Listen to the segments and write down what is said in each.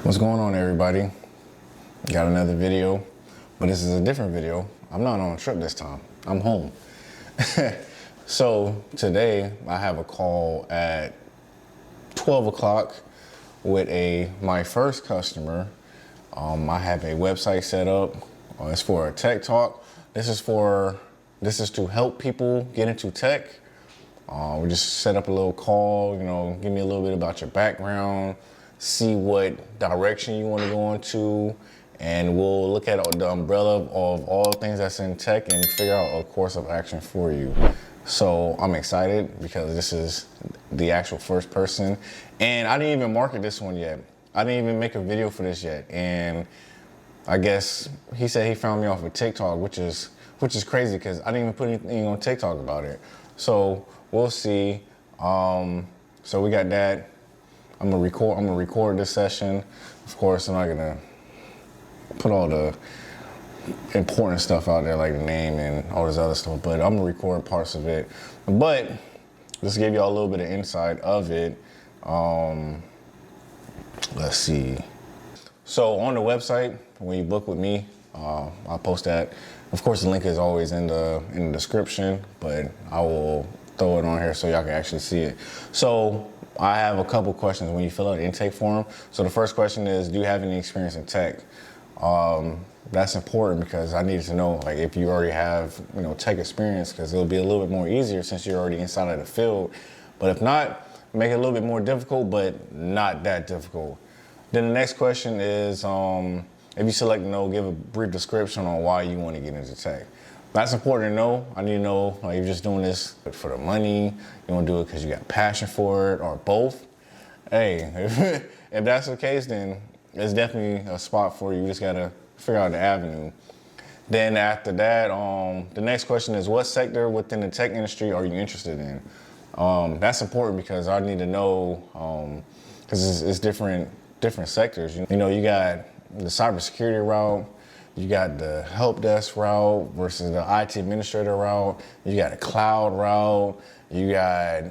What's going on, everybody? Got another video, but this is a different video. I'm not on a trip this time. I'm home. So today I have a call at 12 o'clock with my first customer. I have a website set up. It's for a tech talk. This is to help people get into tech. We just set up a little call, give me a little bit about your background, see what direction you want to go into, and we'll look at the umbrella of all things that's in tech and figure out a course of action for you. So I'm excited because this is the actual first person, and I didn't even market this one yet. I didn't even make a video for this yet, and I guess he said he found me off of TikTok, which is crazy because I didn't even put anything on TikTok about it. So we'll see. So we got that. I'm gonna record this session. Of course, I'm not gonna put all the important stuff out there like the name and all this other stuff, but I'm gonna record parts of it. But just to give y'all a little bit of insight of it. Let's see. So on the website, when you book with me, I'll post that. Of course, the link is always in the description, but I will throw it on here so y'all can actually see it. So I have a couple questions when you fill out the intake form. So the first question is, do you have any experience in tech? That's important because I needed to know, like, if you already have, tech experience, because it'll be a little bit more easier since you're already inside of the field. But if not, make it a little bit more difficult, but not that difficult. Then the next question is, if you select no, give a brief description on why you want to get into tech. That's important to know. I need to know, like, you're just doing this for the money, you want to do it because you got passion for it, or both. Hey, if that's the case, then it's definitely a spot for you. You just got to figure out the avenue. Then after that, the next question is, what sector within the tech industry are you interested in? That's important because I need to know, because it's different sectors. You got the cybersecurity route, you got the help desk route versus the IT administrator route, you got a cloud route, you got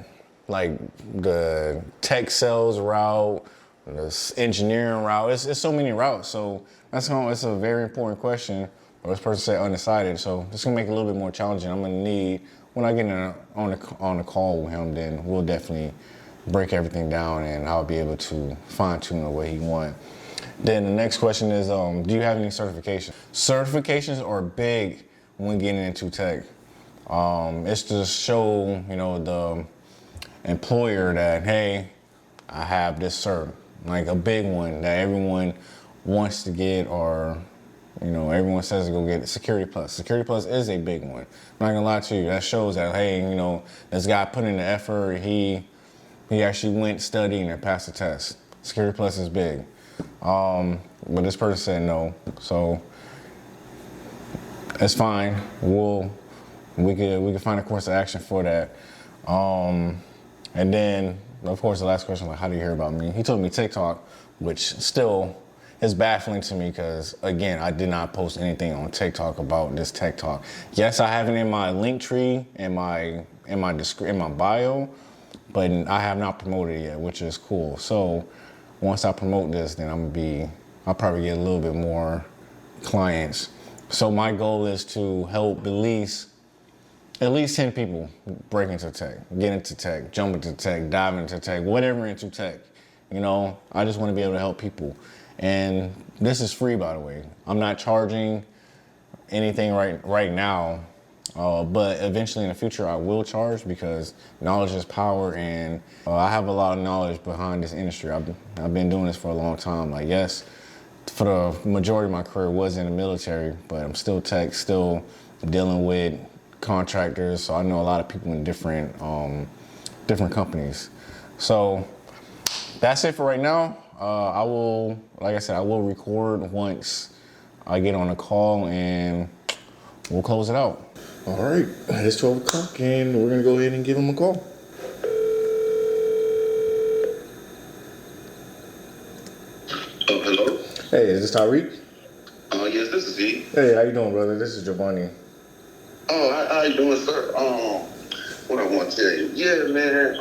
like the tech sales route, the engineering route. It's so many routes. So it's a very important question. Or this person said undecided, so it's gonna make it a little bit more challenging. I'm gonna need, when I get on the call with him, then we'll definitely break everything down and I'll be able to fine tune the way he wants. Then the next question is, do you have any certifications? Certifications are big when getting into tech. It's to show, the employer that, hey, I have this cert, like a big one that everyone wants to get, or, everyone says to go get it. Security Plus. Security Plus is a big one. I'm not gonna lie to you. That shows that, hey, this guy put in the effort. He actually went studying and passed the test. Security Plus is big. But this person said no, so it's fine. We can find a course of action for that. And then, of course, the last question, like, how do you hear about me? He told me TikTok, which still is baffling to me because, again, I did not post anything on TikTok about this tech talk. Yes, I have it in my link tree, in my bio, but I have not promoted it yet, which is cool. So once I promote this, then I'll probably get a little bit more clients. So my goal is to help at least 10 people break into tech, get into tech, jump into tech, dive into tech, whatever into tech. I just want to be able to help people. And this is free, by the way. I'm not charging anything right now, but eventually in the future I will charge because knowledge is power, and I have a lot of knowledge behind this industry. I've been doing this for a long time. Like, yes, for the majority of my career was in the military, but I'm still tech, still dealing with contractors, so I know a lot of people in different companies. So that's it for right now. I will record once I get on a call and we'll close it out. All right, it's 12 o'clock and we're gonna go ahead and give him a call. Oh, hello? Hey, is this Tyreek? Yes, this is he. Hey, how you doing, brother? This is Giovanni. Oh, how you doing, sir? What I want to tell you. Yeah, man,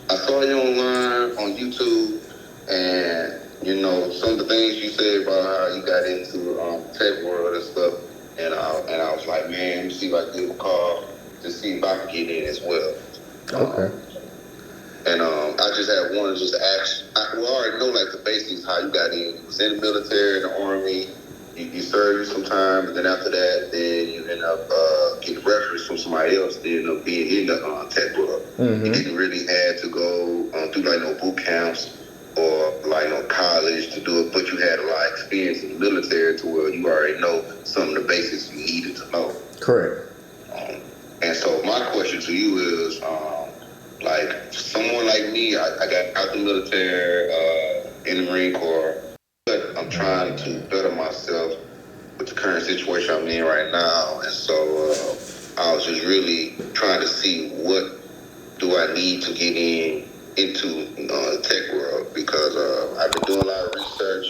I saw you online on YouTube, and some of the things you said about how you got into tech world and stuff, and I was like, man, let me see if I can give a call to see if I can get in as well. Okay. And I just had one just to ask. We already know like the basics how you got in. You was in the military, in the army. You served some time, and then after that, then you end up getting reference from somebody else. Then end up being in the tech world. You didn't really have to go through like no boot camps or like no college to do it, but you had a lot of experience in the military to where you already know some of the basics you needed to know. Correct. And so my question to you is, like someone like me, I got out the military, in the Marine Corps, but I'm trying to better myself with the current situation I'm in right now. And so I was just really trying to see what do I need to get into the tech world, because I've been doing a lot of research.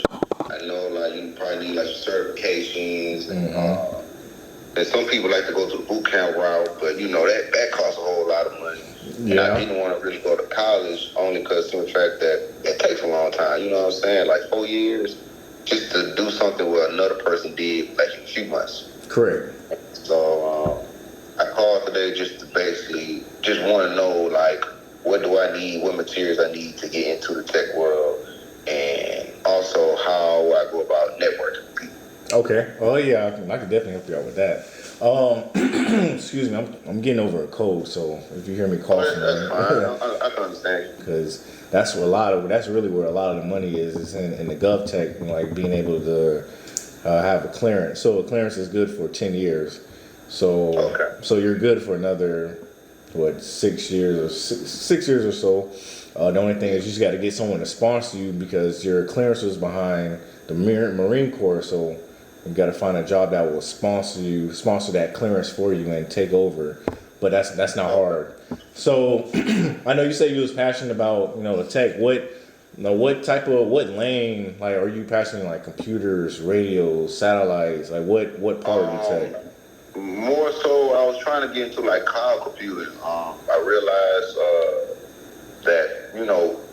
I know like you probably need like certifications and some people like to go to the boot camp route, but that costs a whole lot of money. Yeah. And I didn't want to really go to college only because of the fact that it takes a long time. You know what I'm saying? Like 4 years just to do something where another person did like in a few months. Correct. So I called today just to basically just want to know like what do I need, what materials I need to get into the tech world, and also how I go about networking with people. Okay. Oh yeah, I could definitely help you out with that. Excuse me, I'm getting over a cold, so if you hear me coughing, that's fine. I can understand. Because that's really where a lot of the money is in the gov tech, like being able to have a clearance. So a clearance is good for 10 years. So you're good for another 6 years or 6 years or so. The only thing is you just got to get someone to sponsor you because your clearance was behind the Marine Corps. So you got to find a job that will sponsor that clearance for you and take over. But that's not hard. So I know you said you was passionate about the tech. What lane like are you passionate in, like computers, radios, satellites? Like what part of the tech? More so, I was trying to get into like cloud computing. I realized that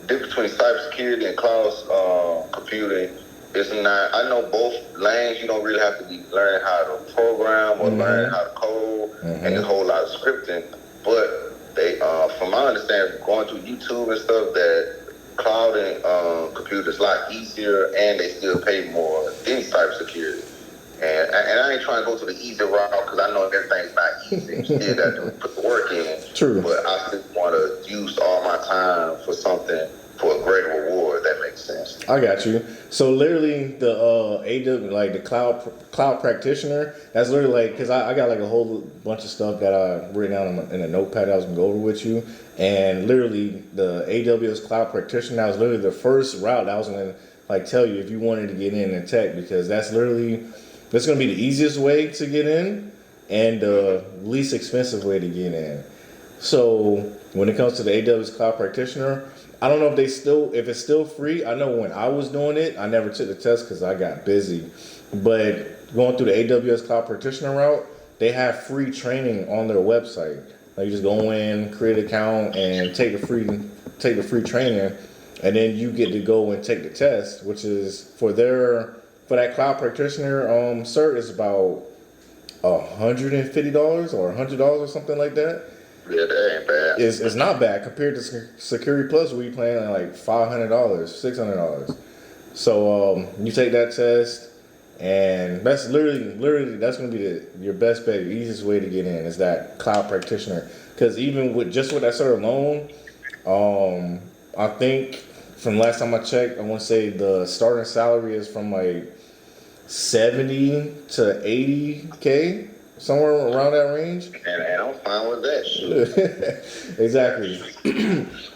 difference between cybersecurity and cloud computing is not. I know both lanes. You don't really have to be learning how to program or learn how to code and a whole lot of scripting. But they, from my understanding, going through YouTube and stuff, that cloud and computer is a lot easier, and they still pay more than cybersecurity. And I ain't trying to go to the easy route because I know everything's not easy. You still got to put the work in. True. But I still want to use all my time for something for a greater reward. If that makes sense. I got you. So literally, the AW, like the cloud practitioner, that's literally like, because I got like a whole bunch of stuff that I written down in a notepad I was gonna go over with you, and literally the AWS cloud practitioner, that was literally the first route that I was gonna like tell you if you wanted to get in tech, because that's going to be the easiest way to get in and the least expensive way to get in. So when it comes to the AWS Cloud Practitioner, I don't know if it's still free. I know when I was doing it, I never took the test because I got busy. But going through the AWS Cloud Practitioner route, they have free training on their website. Like you just go in, create an account, and take the free training, and then you get to go and take the test, which is for that cloud practitioner cert is about $150 or $100 or something like that. Yeah, that ain't bad. It's not bad compared to Security Plus, where you're paying like $500, $600. So you take that test, and that's literally that's gonna be your best bet, your easiest way to get in is that cloud practitioner. Because even with that cert alone, I think from last time I checked, I want to say the starting salary is from like 70 to 80K, somewhere around that range. And I'm fine with that shit. Exactly.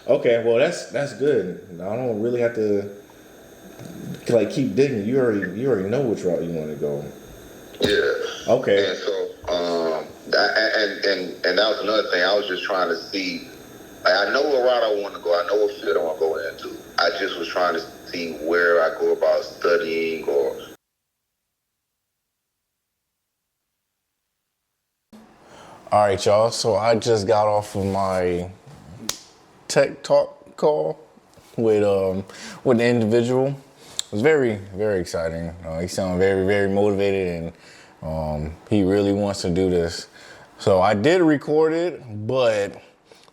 Okay, well that's good. I don't really have to like keep digging. You already know which route you want to go. Yeah. Okay. And so and that was another thing. I was just trying to see. I know what route I want to go. I know what field I want to go into. I just was trying to see where I go about studying or. All right, y'all. So I just got off of my tech talk call with an individual. was very, very exciting. He sounded very, very motivated, and he really wants to do this. So I did record it, but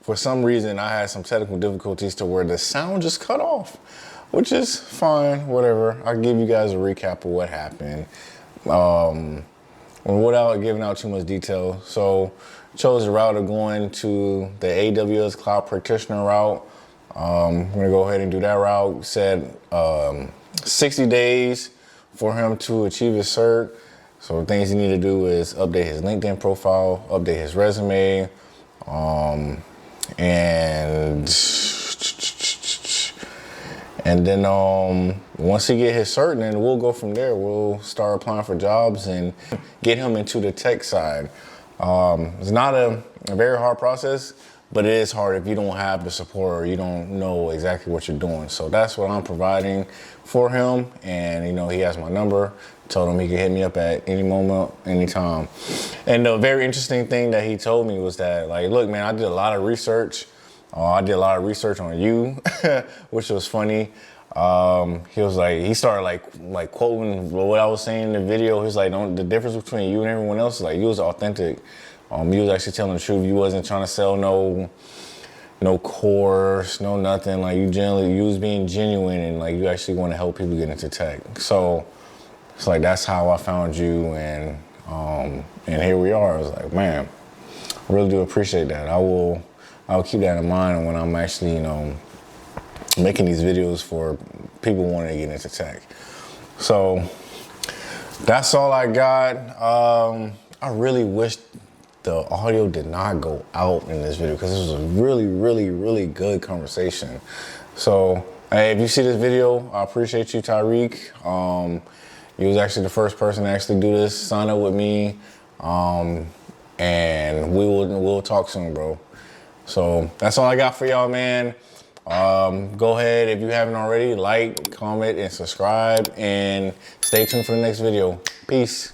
for some reason I had some technical difficulties to where the sound just cut off, which is fine, whatever. I'll give you guys a recap of what happened. Without giving out too much detail. So chose the route of going to the AWS Cloud Practitioner route. I'm gonna go ahead and do that route. Said 60 days for him to achieve his cert. So the things he need to do is update his LinkedIn profile, update his resume, and then once he get his cert, then we'll go from there. We'll start applying for jobs and get him into the tech side. It's not a very hard process, but it is hard if you don't have the support or you don't know exactly what you're doing. So that's what I'm providing for him. And, you know, he has my number. Told him he could hit me up at any moment, anytime. And the very interesting thing that he told me was that, like, look, man, I did a lot of research. I did a lot of research on you, which was funny. He was like, he started like quoting what I was saying in the video. He was like, the difference between you and everyone else is like, you was authentic. You was actually telling the truth. You wasn't trying to sell no course, no nothing. Like you was being genuine, and like you actually want to help people get into tech. So it's like, that's how I found you, and here we are. I was like, man, I really do appreciate that. I'll keep that in mind when I'm actually, you know, making these videos for people wanting to get into tech. So that's all I got. I really wish the audio did not go out in this video because this was a really, really, really good conversation. So hey, if you see this video, I appreciate you, Tyreek. You was actually the first person to actually do this. Sign up with me, and we'll talk soon, bro. So that's all I got for y'all, man. Go ahead, if you haven't already, like, comment, and subscribe, and stay tuned for the next video. Peace.